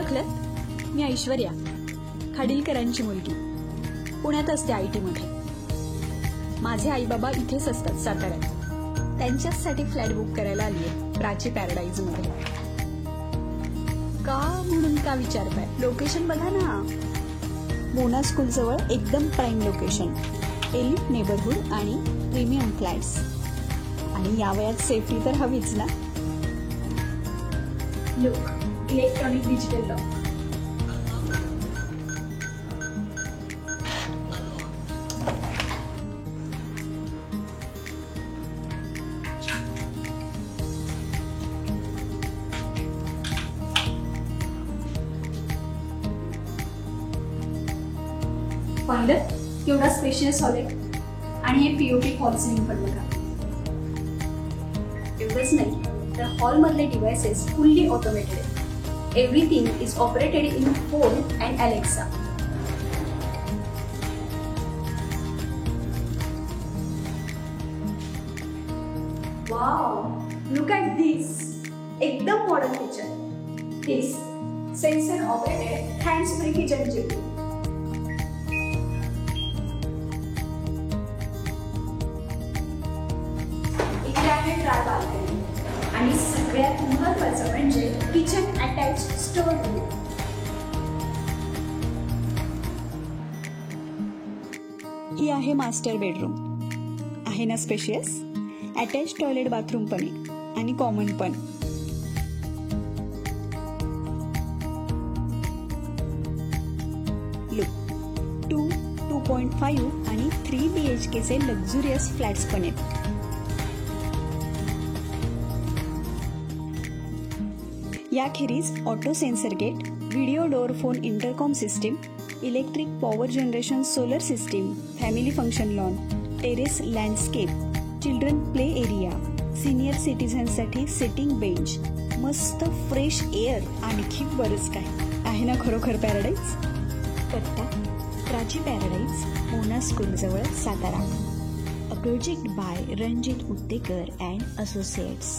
ओळखलं? मी ऐश्वर्या, खाडीलकरांची मुलगी. पुण्यात असते IT मध्ये. माझे आई बाबा इथेच असतात साताऱ्यात. त्यांच्यासाठी फ्लॅट बुक करायला आली आहे प्राची पॅराडाईज मध्ये. का म्हणून का विचारताय? लोकेशन बघा ना. मोना स्कूल जवळ एकदम प्राईम लोकेशन, एलिट नेबरहुड आणि प्रीमियम फ्लॅट्स. आणि या वयात सेफ्टी तर हवीच ना. Look, electronic digital lock. पाहिलं केवढा स्पेशियस हॉल आहे. आणि हे POP फॉल सिलिंग पण बघा. एवढंच नाही तर हॉल मधले डिव्हाइसेस फुल्ली ऑटोमेटेड आहेत. Everything is operated in phone and Alexa. Wow, look at this. एकदम modern kitchen. This sensor operated hands free kitchen gym. आणि सगळ्यात महत्त्वाचं म्हणजे किचन अटॅच स्टोर रूम. ही आहे मास्टर बेडरूम. आहे ना स्पेशियस. अटॅच टॉयलेट बाथरूम पण आहे आणि कॉमन पण. लुक, 2, 2.5 आणि 3 BHK चे लक्झुरियस फ्लॅट्स पण आहेत. याखेरीज auto sensor gate, video door phone intercom system, electric power generation solar system, family function lawn, terrace landscape, children play area, senior सिटीझनसाठी सिटिंग बेंच, मस्त फ्रेश एअर, आणखी बरंच काय आहे ना. खरोखर पॅराडाईज. पत्ता प्राची पॅराडाईज, मोना स्कूल जवळ, Satara. A project by Ranjit Uttekar and associates.